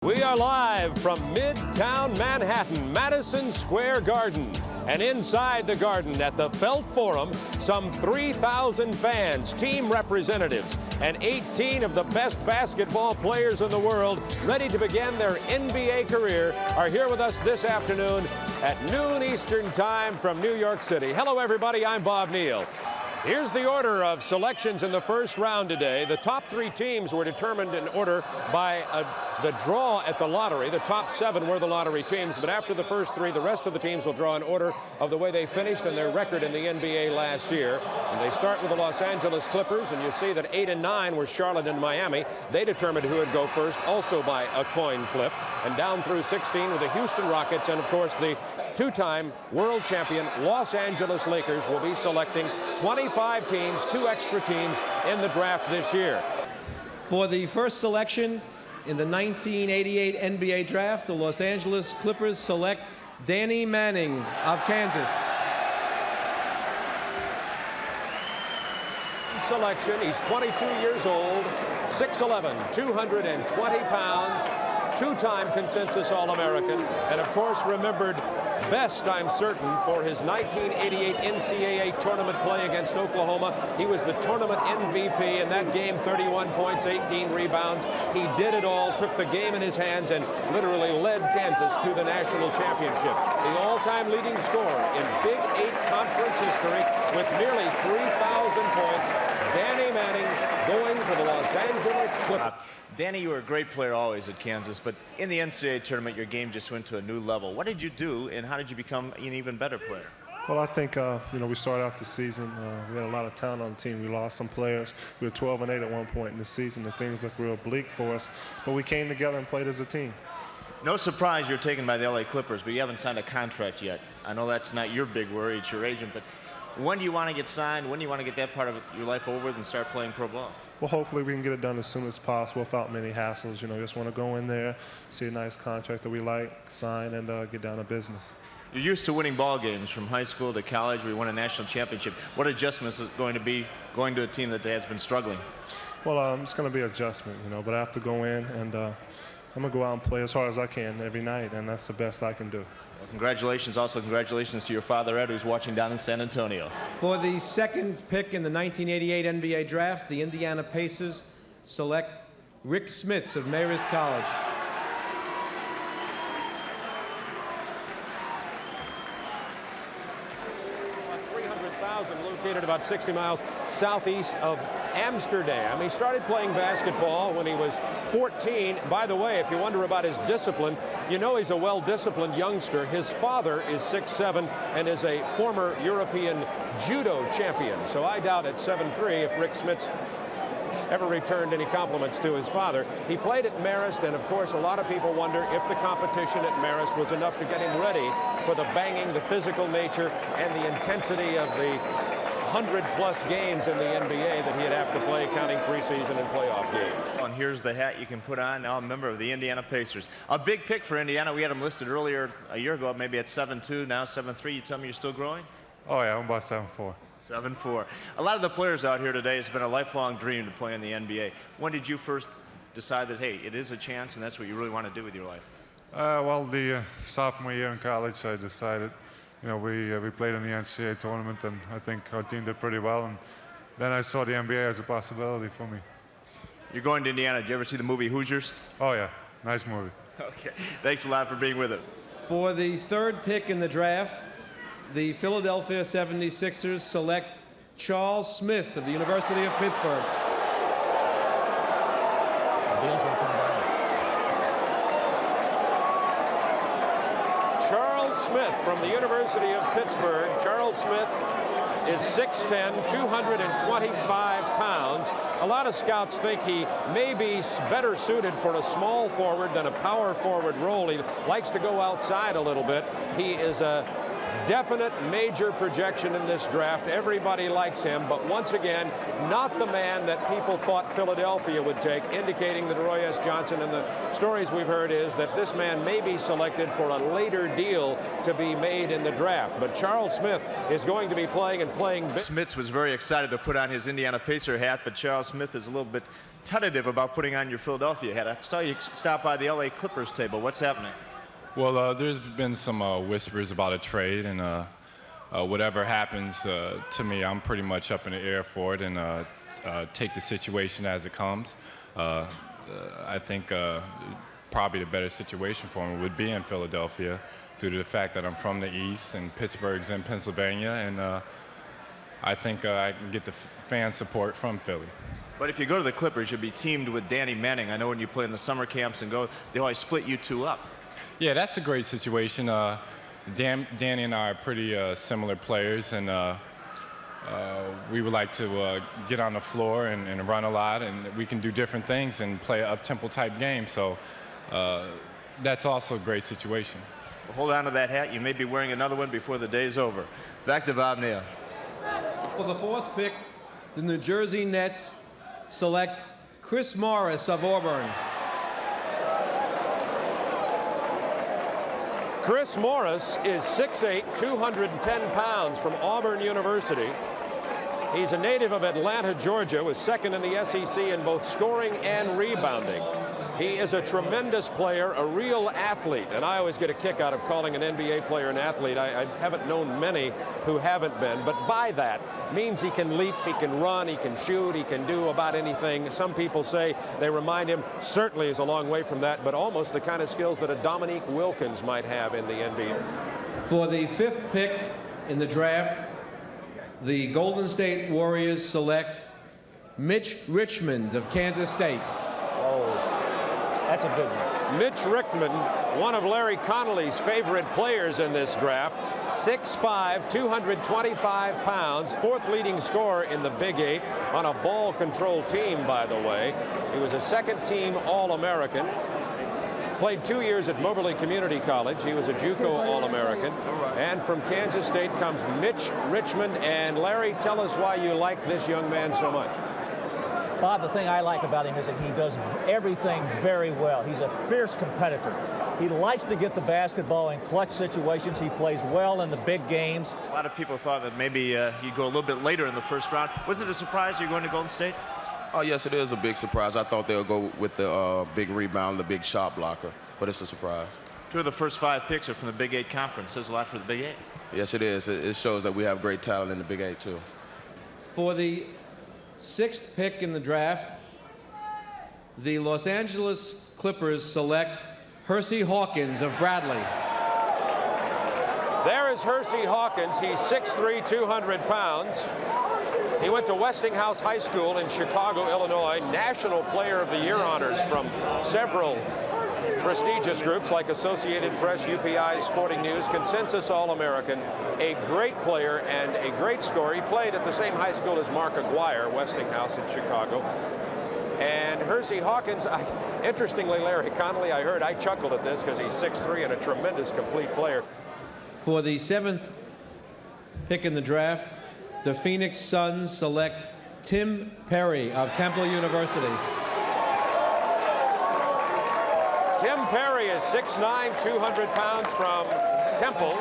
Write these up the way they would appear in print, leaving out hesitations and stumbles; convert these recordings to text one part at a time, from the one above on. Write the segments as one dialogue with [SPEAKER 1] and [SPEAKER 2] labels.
[SPEAKER 1] We are live from Midtown Manhattan, Madison Square Garden. And inside the garden at the Felt Forum, some 3,000 fans, team representatives, and 18 of the best basketball players in the world ready to begin their NBA career are here with us this afternoon at noon Eastern Time from New York City. Hello, everybody. I'm Bob Neal. Here's the order of selections in the first round today. The top three teams were determined in order by the draw at the lottery. The top seven were the lottery teams, but after the first three, the rest of the teams will draw in order of the way they finished and their record in the NBA last year. And they start with the Los Angeles Clippers, and you see that 8 and 9 were Charlotte and Miami. They determined who would go first, also by a coin flip. And down through 16 with the Houston Rockets, and of course the two-time world champion Los Angeles Lakers will be selecting 25 teams, 2 extra teams in the draft this year.
[SPEAKER 2] For the first selection in the 1988 NBA draft, the Los Angeles Clippers select Danny Manning of Kansas.
[SPEAKER 1] Selection, he's 22 years old, 6'11", 220 pounds, two-time consensus All-American, and of course remembered best, I'm certain, for his 1988 NCAA tournament play against Oklahoma. He was the tournament MVP in that game, 31 points, 18 rebounds. He did it all, took the game in his hands, and literally led Kansas to the national championship. The all-time leading scorer in Big 8 conference history with nearly 3,000 points. Danny Manning going to the Los Angeles Clippers.
[SPEAKER 3] Danny, you were a great player always at Kansas, but in the NCAA tournament, your game just went to a new level. What did you do, and how did you become an even better player?
[SPEAKER 4] Well, I think, we started out the season. We had a lot of talent on the team. We lost some players. We were 12 and 8 at one point in the season, and things looked real bleak for us. But we came together and played as a team.
[SPEAKER 3] No surprise you're taken by the LA Clippers, but you haven't signed a contract yet. I know that's not your big worry, it's your agent, but when do you want to get signed? When do you want to get that part of your life over with and start playing pro ball?
[SPEAKER 4] Well, hopefully we can get it done as soon as possible without many hassles. Just want to go in there, see a nice contract that we like, sign, and get down to business.
[SPEAKER 3] You're used to winning ball games from high school to college where you won a national championship. What adjustments is it going to be going to a team that has been struggling?
[SPEAKER 4] Well, it's going to be adjustment, but I have to go in, and I'm going to go out and play as hard as I can every night, and that's the best I can do.
[SPEAKER 3] Well, congratulations. Also, congratulations to your father, Ed, who's watching down in San Antonio.
[SPEAKER 2] For the second pick in the 1988 NBA draft, the Indiana Pacers select Rick Smits of Marist College.
[SPEAKER 1] About 300,000, located about 60 miles southeast of Amsterdam. He started playing basketball when he was 14. By the way, if you wonder about his discipline, he's a well-disciplined youngster. His father is 6'7" and is a former European judo champion. So I doubt at 7'3" if Rick Smits ever returned any compliments to his father. He played at Marist, and of course a lot of people wonder if the competition at Marist was enough to get him ready for the banging, the physical nature, and the intensity of the 100-plus games in the NBA that he'd have to play, counting preseason and playoff games.
[SPEAKER 3] And here's the hat you can put on, now a member of the Indiana Pacers. A big pick for Indiana. We had him listed earlier a year ago, maybe at 7'2", now 7'3". You tell me you're still growing?
[SPEAKER 5] Oh, yeah, I'm about 7'4".
[SPEAKER 3] 7'4". A lot of the players out here today, it's been a lifelong dream to play in the NBA. When did you first decide that, hey, it is a chance and that's what you really want to do with your life?
[SPEAKER 5] Well, the sophomore year in college, I decided, we played in the NCAA tournament, and I think our team did pretty well. And then I saw the NBA as a possibility for me.
[SPEAKER 3] You're going to Indiana. Did you ever see the movie Hoosiers?
[SPEAKER 5] Oh, yeah. Nice movie.
[SPEAKER 3] Okay. Thanks a lot for being with us.
[SPEAKER 2] For the third pick in the draft, the Philadelphia 76ers select Charles Smith of the University of Pittsburgh.
[SPEAKER 1] Charles Smith from the University of Pittsburgh. Charles Smith is 6'10", 225 pounds. A lot of scouts think he may be better suited for a small forward than a power forward role. He likes to go outside a little bit. He is a Definite major projection in this draft. Everybody likes him, but once again, not the man that people thought Philadelphia would take, indicating that Roy S. Johnson, and the stories we've heard is that this man may be selected for a later deal to be made in the draft. But Charles Smith is going to be playing and playing.
[SPEAKER 3] Smits was very excited to put on his Indiana Pacer hat, but Charles Smith is a little bit tentative about putting on your Philadelphia hat. I saw you stop by the LA Clippers table. What's happening?
[SPEAKER 6] Well, there's been some whispers about a trade, and whatever happens to me, I'm pretty much up in the air for it, and take the situation as it comes. I think probably the better situation for me would be in Philadelphia, due to the fact that I'm from the East and Pittsburgh's in Pennsylvania, and I think I can get the fan support from Philly.
[SPEAKER 3] But if you go to the Clippers, you'll be teamed with Danny Manning. I know when you play in the summer camps and go, they always split you two up.
[SPEAKER 6] Yeah, that's a great situation. Danny and I are pretty similar players, and we would like to get on the floor and run a lot, and we can do different things and play an up-tempo type game. So that's also a great situation.
[SPEAKER 3] Well, hold on to that hat. You may be wearing another one before the day's over. Back to Bob Neal.
[SPEAKER 2] For the 4th pick, the New Jersey Nets select Chris Morris of Auburn.
[SPEAKER 1] Chris Morris is 6'8", 210 pounds, from Auburn University. He's a native of Atlanta, Georgia, was second in the SEC in both scoring and rebounding. He is a tremendous player, a real athlete, and I always get a kick out of calling an NBA player an athlete. I haven't known many who haven't been, but by that means he can leap, he can run, he can shoot, he can do about anything. Some people say they remind him, certainly is a long way from that, but almost the kind of skills that a Dominique Wilkins might have in the NBA.
[SPEAKER 2] For the 5th pick in the draft, the Golden State Warriors select Mitch Richmond of Kansas State.
[SPEAKER 7] That's a good one.
[SPEAKER 1] Mitch Richmond, one of Larry Connolly's favorite players in this draft, 6'5", 225 pounds, 4th leading scorer in the Big 8 on a ball-control team, by the way. He was a second-team All-American. Played 2 years at Moberly Community College. He was a JUCO All-American. And from Kansas State comes Mitch Richmond. And Larry, tell us why you like this young man so much.
[SPEAKER 7] Bob, the thing I like about him is that he does everything very well. He's a fierce competitor. He likes to get the basketball in clutch situations. He plays well in the big games.
[SPEAKER 3] A lot of people thought that maybe you'd go a little bit later in the first round. Was it a surprise you're going to Golden State?
[SPEAKER 8] Oh, yes, it is a big surprise. I thought they would go with the big rebound, the big shot blocker, but it's a surprise.
[SPEAKER 3] 2 of the first 5 picks are from the Big 8 Conference. Says a lot for the Big 8.
[SPEAKER 8] Yes, it is. It shows that we have great talent in the Big 8, too.
[SPEAKER 2] For the 6th pick in the draft, the Los Angeles Clippers select Hersey Hawkins of Bradley.
[SPEAKER 1] There is Hersey Hawkins. He's 6'3", 200 pounds. He went to Westinghouse High School in Chicago, Illinois. National Player of the Year honors from several prestigious groups like Associated Press, UPI, Sporting News, Consensus All-American. A great player and a great scorer. He played at the same high school as Mark Aguirre, Westinghouse in Chicago. And Hersey Hawkins, interestingly, Larry Connolly, I chuckled at this because he's 6'3" and a tremendous complete player.
[SPEAKER 2] For the 7th pick in the draft, the Phoenix Suns select Tim Perry of Temple University.
[SPEAKER 1] Tim Perry is 6'9", 200 pounds, from Temple.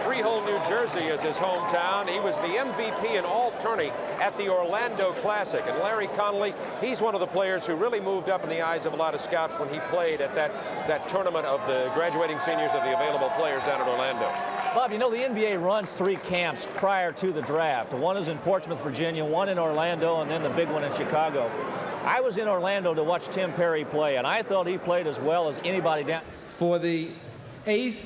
[SPEAKER 1] Freehold, New Jersey is his hometown. He was the MVP in all tourney at the Orlando Classic. And Larry Connolly, he's one of the players who really moved up in the eyes of a lot of scouts when he played at that tournament of the graduating seniors of the available players down at Orlando.
[SPEAKER 7] Bob, you know the NBA runs 3 camps prior to the draft. One is in Portsmouth, Virginia, one in Orlando, and then the big one in Chicago. I was in Orlando to watch Tim Perry play, and I thought he played as well as anybody down.
[SPEAKER 2] For the 8th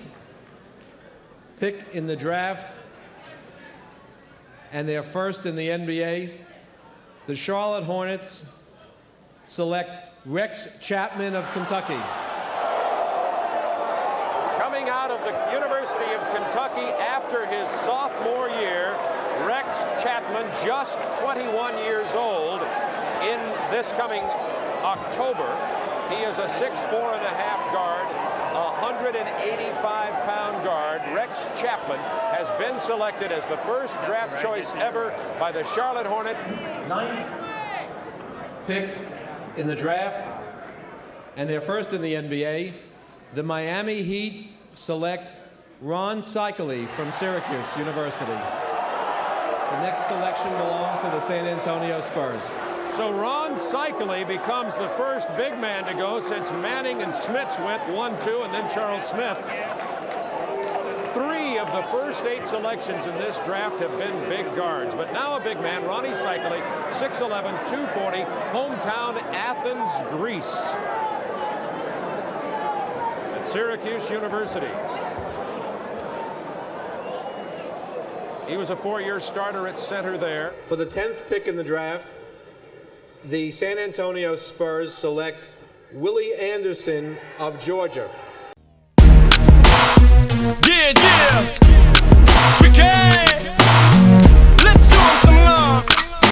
[SPEAKER 2] pick in the draft, and their first in the NBA, the Charlotte Hornets select Rex Chapman of Kentucky.
[SPEAKER 1] Coming out of the University of Kentucky after his sophomore year, Rex Chapman, just 21 years old, in this coming October. He is a 6'4.5" guard, a 185-pound guard, Rex Chapman, has been selected as the first draft choice ever by the Charlotte Hornets.
[SPEAKER 2] 9th pick in the draft, and they're first in the NBA. The Miami Heat select Ron Seikaly from Syracuse University. The next selection belongs to the San Antonio Spurs.
[SPEAKER 1] So Ron Seikaly becomes the first big man to go since Manning and Smits went 1-2, and then Charles Smith. 3 of the first 8 selections in this draft have been big guards, but now a big man, Ronnie Seikaly, 6'11", 240, hometown Athens, Greece, at Syracuse University. He was a 4-year starter at center there.
[SPEAKER 2] For the 10th pick in the draft, the San Antonio Spurs select Willie Anderson of Georgia.
[SPEAKER 9] Yeah, yeah. Tricky.